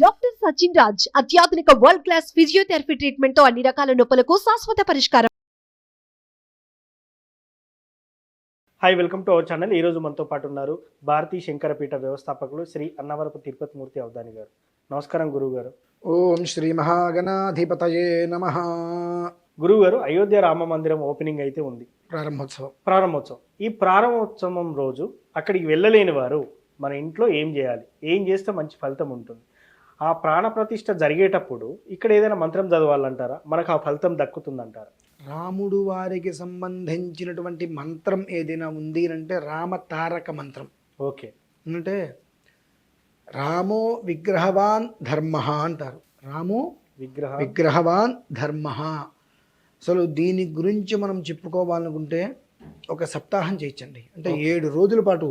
Doctor Sachin Raj అత్యాధునిక world class physiotherapy treatment తో అన్ని రకాల నొప్పులకు శాశ్వత పరిష్కారం. Hi, welcome to our channel. ఈరోజు మనతో పాటు ఉన్నారు భారతీ శంకరపీఠ వ్యవస్థాపకులు శ్రీ అన్నవరపు తిరుపతి మూర్తి అవధాని గారు. నమస్కారం గురువు గారు. ఓం శ్రీ మహాగణాధిపతయే నమః. గురువు గారు, అయోధ్య రామ మందిరం ఓపెనింగ్ అయితే ఉంది, ప్రారంభోత్సవం. ఈ ప్రారంభోత్సవం రోజు అక్కడికి వెళ్ళలేని వారు మన ఇంట్లో ఏం చేయాలి, ఏం చేస్తే మంచి ఫలితం ఉంటుంది? ఆ ప్రాణ ప్రతిష్ఠ జరిగేటప్పుడు ఇక్కడ ఏదైనా మంత్రం చదవాలంటారా? మనకు ఆ ఫలితం దక్కుతుందంటారా? రాముడు వారికి సంబంధించినటువంటి మంత్రం ఏదైనా ఉంది అంటే రామ తారక మంత్రం. ఓకే, అంటే రామో విగ్రహవాన్ ధర్మ అంటారు. రామో విగ్రహవాన్ ధర్మ. అసలు దీని గురించి మనం చెప్పుకోవాలనుకుంటే ఒక సప్తాహం చేయించండి. అంటే 7 రోజుల పాటు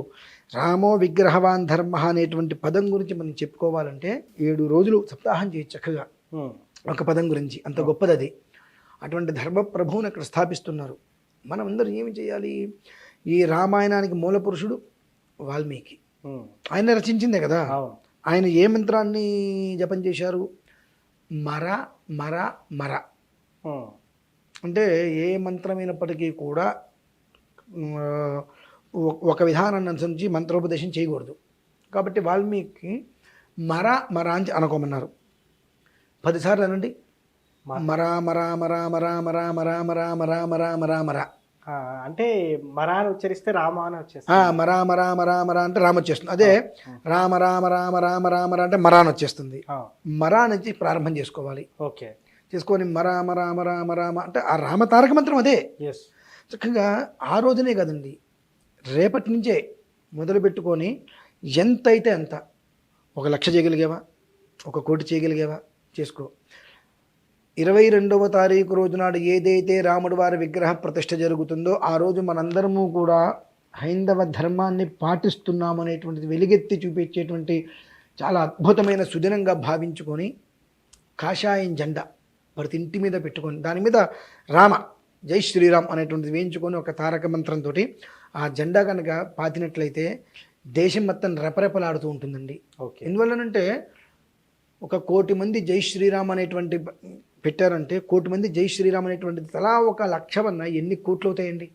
రామో విగ్రహవాన్ ధర్మ అనేటువంటి పదం గురించి మనం చెప్పుకోవాలంటే 7 రోజులు సప్తాహం చేయొచ్చు చక్కగా. ఒక పదం గురించి అంత గొప్పది అది. అటువంటి ధర్మ ప్రభువుని అక్కడ స్థాపిస్తున్నారు. మనం అందరం ఏమి చేయాలి? ఈ రామాయణానికి మూల పురుషుడు వాల్మీకి, ఆయన రచించిందే కదా. ఆయన ఏ మంత్రాన్ని జపం చేశారు? మర మర మర. అంటే ఏ మంత్రమైనప్పటికీ కూడా ఒక విధానాన్ని అనుసరించి మంత్రోపదేశం చేయకూడదు. కాబట్టి వాల్మీకి మర మర అని అనుకోమన్నారు. 10 సార్లు అనండి. మరా మరా మరా మరా మరా మరా మరా మరా మరా మరా మరా. అంటే మరా అని ఉచ్చరిస్తే రామ అని వచ్చేస్తుంది. మరా మరా మరా మరా అంటే రామ వచ్చేస్తుంది. అదే రామ రామ రామ రామ రామ అంటే మరా అని వచ్చేస్తుంది. మరా నుంచి ప్రారంభం చేసుకోవాలి. ఓకే, చేసుకొని మరా మరా మరా మరా అంటే ఆ రామ తారక మంత్రం అదే. చక్కగా ఆ రోజునే కదండి, రేపటి నుంచే మొదలు పెట్టుకొని ఎంత అయితే అంత. 1,00,000 చేయగలిగేవా? 1 కోటి చేయగలిగేవా? చేసుకో. 22వ తారీఖు రోజునాడు ఏదైతే రాముడి వారి విగ్రహ ప్రతిష్ఠ జరుగుతుందో ఆ రోజు మనందరము కూడా హైందవ ధర్మాన్ని పాటిస్తున్నాము అనేటువంటిది వెలుగెత్తి చూపించేటువంటి చాలా అద్భుతమైన సుదినంగా భావించుకొని కాషాయం జెండా ప్రతి ఇంటి మీద పెట్టుకొని దాని మీద రామ జై శ్రీరామ్ అనేటువంటిది వేయించుకొని ఒక తారక మంత్రంతో ఆ జెండా కనుక పాతినట్లయితే దేశం మొత్తం రెపరెపలాడుతూ ఉంటుందండి. ఎందువల్లనంటే 1 కోటి మంది జై శ్రీరామ్ అనేటువంటి పెట్టారంటే 1 కోటి మంది జై శ్రీరామ్ అనేటువంటిది తలా 1,00,000 అన్న ఎన్ని కోట్లు అవుతాయండి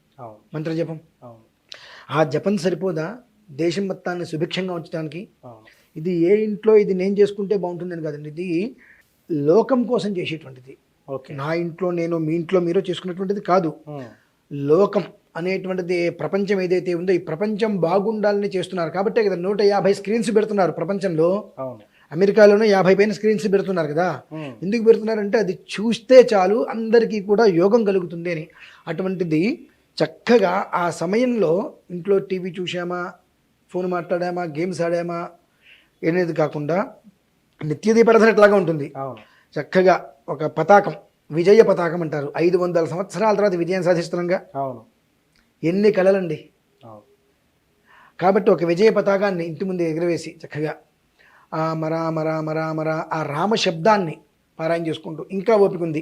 మంత్ర జపం. ఆ జపం సరిపోదా దేశం మొత్తాన్ని సుభిక్షంగా ఉంచడానికి? ఇది ఏ ఇంట్లో ఇది నేను చేసుకుంటే బాగుంటుందని కాదండి, ఇది లోకం కోసం చేసేటువంటిది. నా ఇంట్లో నేను, మీ ఇంట్లో మీరు చేసుకునేటువంటిది కాదు. లోకం అనేటువంటిది ప్రపంచం ఏదైతే ఉందో ఈ ప్రపంచం బాగుండాలని చేస్తున్నారు. కాబట్టే కదా 150 స్క్రీన్స్ పెడుతున్నారు ప్రపంచంలో. అమెరికాలోనే 50 పైన స్క్రీన్స్ పెడుతున్నారు కదా. ఎందుకు పెడుతున్నారంటే అది చూస్తే చాలు అందరికీ కూడా యోగం కలుగుతుంది అని. అటువంటిది చక్కగా ఆ సమయంలో ఇంట్లో టీవీ చూసామా, ఫోన్ మాట్లాడామా, గేమ్స్ ఆడామా అనేది కాకుండా నిత్య దీపారాధన ఎట్లాగా ఉంటుంది. చక్కగా ఒక పతాకం, విజయ పతాకం అంటారు. 500 సంవత్సరాల తర్వాత విజయం సాధిస్తున్నాంగా. ఎన్ని కళలండి. కాబట్టి ఒక విజయ పతాకాన్ని ఇంటి ముందు ఎగురవేసి చక్కగా ఆ మరా మరా మరా మరా ఆ రామ శబ్దాన్ని పారాయణ చేసుకుంటూ, ఇంకా ఓపిక ఉంది,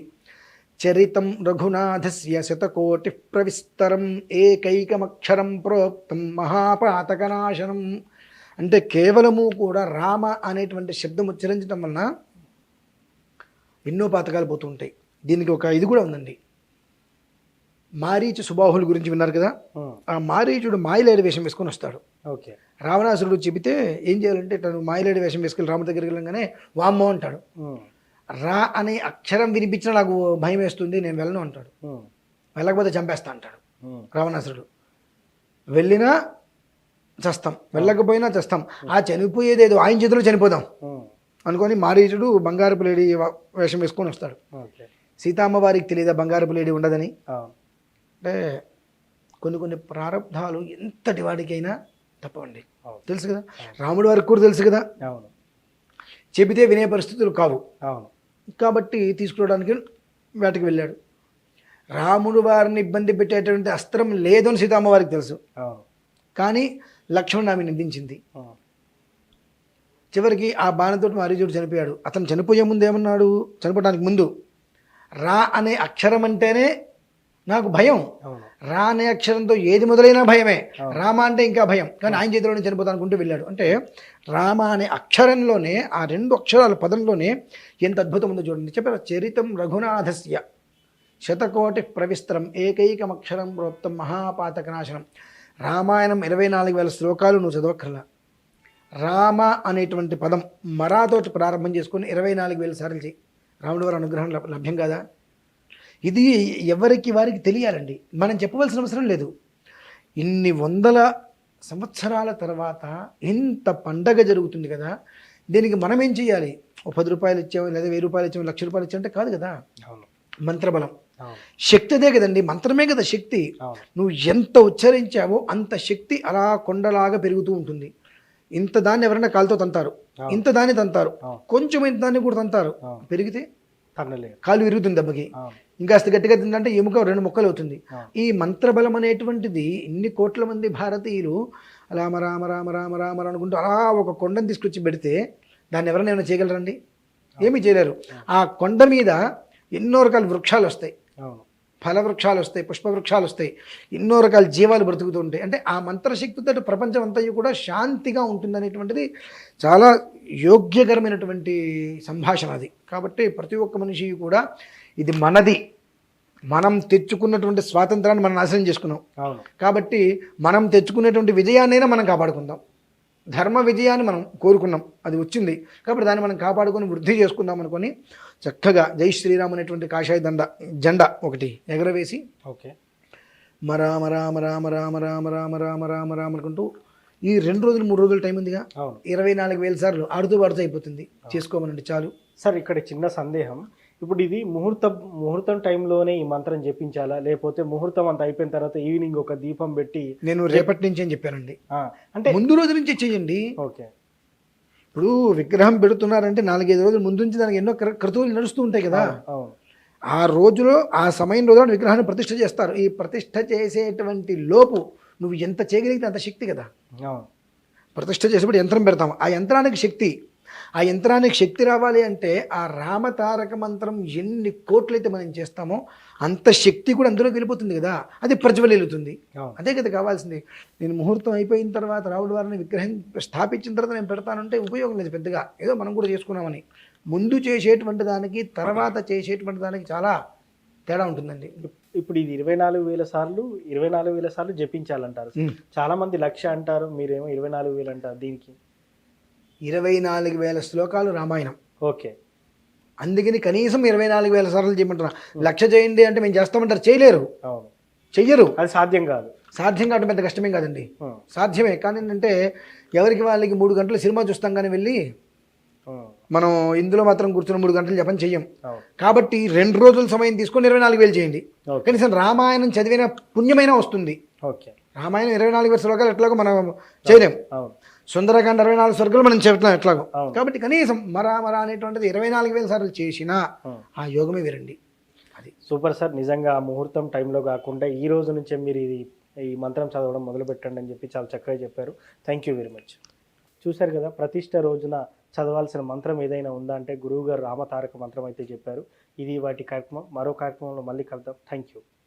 చరితం రఘునాథస్య శతకోటి ప్రవిస్తరం ఏకైకమక్షరం ప్రోక్తం మహాపాతకనాశనం. అంటే కేవలము కూడా రామ అనేటువంటి శబ్దం ఉచ్చరించడం వలన ఎన్నో పాతకాలు పోతూ ఉంటాయి. దీనికి ఒక ఇది కూడా ఉందండి. మారీచు సుబాహుల గురించి విన్నారు కదా. ఆ మారీచుడు మాయలేడి వేషం వేసుకొని వస్తాడు. రావణాసురుడు చెబితే ఏం చేయాలంటే తను మాయలేడి వేషం వేసుకెళ్ళి రాముడి దగ్గరికి వెళ్ళగానే వామ్మో అంటాడు. రా అనే అక్షరం వినిపించినా నాకు భయం వేస్తుంది, నేను వెళ్ళను అంటాడు. వెళ్ళకపోతే చంపేస్తా అంటాడు రావణాసురుడు. వెళ్ళినా చస్తాం, వెళ్ళకపోయినా చస్తాం. ఆ చనిపోయేదేదో ఆయన చేతిలో చనిపోదాం అనుకొని మారీచుడు బంగారపు లేడి వేషం వేసుకొని వస్తాడు. సీతమ్మ వారికి తెలియదా బంగారపు లేడి ఉండదని? అంటే కొన్ని ప్రారంధాలు ఎంతటి వాడికైనా తప్పవండి. తెలుసు కదా, రాముడి వారికి కూడా తెలుసు కదా. చెబితే వినే పరిస్థితులు కావు. కాబట్టి తీసుకురావడానికి వేటకి వెళ్ళాడు. రాముడు వారిని ఇబ్బంది పెట్టేటువంటి అస్త్రం లేదని సీతమ్మ వారికి తెలుసు. కానీ లక్ష్మణుడు ఆమె నిందించింది. చివరికి ఆ బాణంతో మారీచుడు చనిపోయాడు. అతను చనిపోయే ముందు ఏమన్నాడు? చనిపోవడానికి ముందు రా అనే అక్షరం అంటేనే నాకు భయం. అవును. రా అనే అక్షరంతో ఏది మొదలైనా భయమే. అవును. రామ అంటే ఇంకా భయం. కానీ ఆయన చేతిలోనే చనిపోతాను అనుకుంటూ వెళ్ళాడు. అంటే రామ అనే అక్షరంలోనే, ఆ 2 అక్షరాల పదంలోనే ఎంత అద్భుతం ఉందో చూడండి. చెప్పారు, చరితం రఘునాథస్య శతకోటి ప్రవిస్త్రం ఏకైకమక్షరం ప్రోక్తం మహాపాతకనాశనం. రామాయణం 24,000 శ్లోకాలు నువ్వు చదవక్కర్లా. రామ అనేటువంటి పదం మరాతోటి ప్రారంభం చేసుకొని 24,000 సార్లు చేయి. రాముడి వారి అనుగ్రహం లభ్యం కాదా? ఇది ఎవరికి వారికి తెలియాలండి. మనం చెప్పవలసిన అవసరం లేదు. ఇన్ని వందల సంవత్సరాల తర్వాత ఇంత పండగ జరుగుతుంది కదా, దీనికి మనం ఏం చేయాలి? ఓ 10 రూపాయలు ఇచ్చాము, లేదా 1000 రూపాయలు ఇచ్చాము, 1,00,000 రూపాయలు ఇచ్చామంటే కాదు కదా. అవును. మంత్రబలం, అవును. శక్తి అదే కదండి, మంత్రమే కదా శక్తి. అవును. నువ్వు ఎంత ఉచ్చరించావో అంత శక్తి అలా కొండలాగా పెరుగుతూ ఉంటుంది. ఇంత దాన్ని ఎవరైనా కాలుతో తంతారు, ఇంత దాన్ని తంతారు, కొంచెం ఇంత దాన్ని కూడా తంతారు, పెరిగితే తన్నలేదు, కాలు విరుగుతుంది దెబ్బకి. ఇంకాస్త గట్టిగా తిందంటే ఎముక 2 ముక్కలు అవుతుంది. ఈ మంత్రబలం అనేటువంటిది ఇన్ని కోట్ల మంది భారతీయులు రామ రామ రామ రామ రామ అనుకుంటూ అలా ఒక కొండను తీసుకొచ్చి పెడితే దాన్ని ఎవరైనా ఏమైనా చేయగలరండి? ఏమీ చేయలేరు. ఆ కొండ మీద ఎన్నో రకాల వృక్షాలు వస్తాయి, ఫల వృక్షాలు వస్తాయి, పుష్ప వృక్షాలు వస్తాయి, ఎన్నో రకాల జీవాలు బ్రతుకుతూ ఉంటాయి. అంటే ఆ మంత్రశక్తితో ప్రపంచం అంతా కూడా శాంతిగా ఉంటుందనేటువంటిది చాలా యోగ్యకరమైనటువంటి సంభాషణ అది. కాబట్టి ప్రతి ఒక్క మనిషి కూడా ఇది మనది, మనం తెచ్చుకున్నటువంటి స్వాతంత్రాన్ని మనం నాశనం చేసుకున్నాం. కాబట్టి మనం తెచ్చుకునేటువంటి విజయాన్నైనా మనం కాపాడుకుందాం. ధర్మ విజయాన్ని మనం కోరుకున్నాం, అది వచ్చింది కాబట్టి దాన్ని మనం కాపాడుకొని వృద్ధి చేసుకుందాం అనుకొని చక్కగా జై శ్రీరామ్ అనేటువంటి కాషాయ జెండా ఒకటి ఎగరవేసి ఓకే రామ రామ రామ రామ రామ రామ రామ రామ రామ అనుకుంటూ ఈ 2 రోజులు 3 రోజులు టైం ఉందిగా, 24,000 సార్లు ఆడుతూ పాడుతూ అయిపోతుంది. చేసుకోమనండి చాలు. సార్ ఇక్కడ చిన్న సందేహం, ఇప్పుడు ఇది ముహూర్తం టైంలోనే ఈ మంత్రం జపించాలా, లేకపోతే ముహూర్తం అంత అయిపోయిన తర్వాత ఈవినింగ్ ఒక దీపం పెట్టి? నేను రేపటి నుంచి అని చెప్పానండి. అంటే ముందు రోజు నుంచి చేయండి. ఓకే. ఇప్పుడు విగ్రహం పెడుతున్నారంటే 4-5 రోజుల ముందు నుంచి దానికి ఎన్నో క్రతువులు నడుస్తూ ఉంటాయి కదా. ఆ రోజులో ఆ సమయం రోజున విగ్రహాన్ని ప్రతిష్ఠ చేస్తారు. ఈ ప్రతిష్ఠ చేసేటువంటి లోపు నువ్వు ఎంత చేయగలిగితే అంత శక్తి కదా. ప్రతిష్ఠ చేసేప్పుడు యంత్రం పెడతాం, ఆ యంత్రానికి శక్తి, ఆ యంత్రానికి శక్తి రావాలి అంటే ఆ రామతారక మంత్రం ఎన్ని కోట్లయితే మనం చేస్తామో అంత శక్తి కూడా అందులోకి వెళ్ళిపోతుంది కదా, అది ప్రజ్వలిల్లుతుంది. అదే కదా కావాల్సింది. నేను ముహూర్తం అయిపోయిన తర్వాత రావుడి వారిని విగ్రహం స్థాపించిన తర్వాత నేను పెడతానంటే ఉపయోగం లేదు పెద్దగా, ఏదో మనం కూడా చేసుకున్నామని. ముందు చేసేటువంటి దానికి తర్వాత చేసేటువంటి దానికి చాలా తేడా ఉంటుందండి. ఇప్పుడు ఇది 24,000 సార్లు జపించాలంటారు. చాలా మంది 1,00,000 అంటారు, మీరేమో 24,000 అంటారు. దీనికి 24,000 శ్లోకాలు రామాయణం. ఓకే. అందుకని కనీసం 24,000 సార్లు చేయమంటున్నా. 1,00,000 చేయండి అంటే మేము చేస్తామంటారు, చేయలేరు, చెయ్యరు. అది సాధ్యం కాదు. సాధ్యం కావడం పెద్ద కష్టమేం కాదండి, సాధ్యమే. కానీ ఏంటంటే ఎవరికి వాళ్ళకి 3 గంటలు సినిమా చూస్తాం కానీ వెళ్ళి మనం ఇందులో మాత్రం కూర్చుని 3 గంటలు జపం చెయ్యం. కాబట్టి 2 రోజుల సమయం తీసుకొని 24,000 చేయండి. కనీసం రామాయణం చదివిన పుణ్యమైనా వస్తుంది. రామాయణం 24,000 శ్లోకాలు ఎట్లాగో మనం చేయలేం, సుందరకాండ 64 స్వర్గాలు మనం చెప్తున్నాం ఎట్లాగో. కాబట్టి కనీసం మరా అనేటువంటిది 24,000 సార్లు చేసినా ఆ యోగమే విరండి. అది సూపర్ సార్. నిజంగా ఆ ముహూర్తం టైంలో కాకుండా ఈ రోజు నుంచే మీరు ఈ మంత్రం చదవడం మొదలు పెట్టండి అని చెప్పి చాలా చక్కగా చెప్పారు. Thank you very much. చూశారు కదా, ప్రతిష్ట రోజున చదవాల్సిన మంత్రం ఏదైనా ఉందా అంటే గురువు గారు రామతారక మంత్రం అయితే చెప్పారు. ఇది వాటి కార్యక్రమం. మరో కార్యక్రమంలో మళ్ళీ కలుద్దాం. Thank you.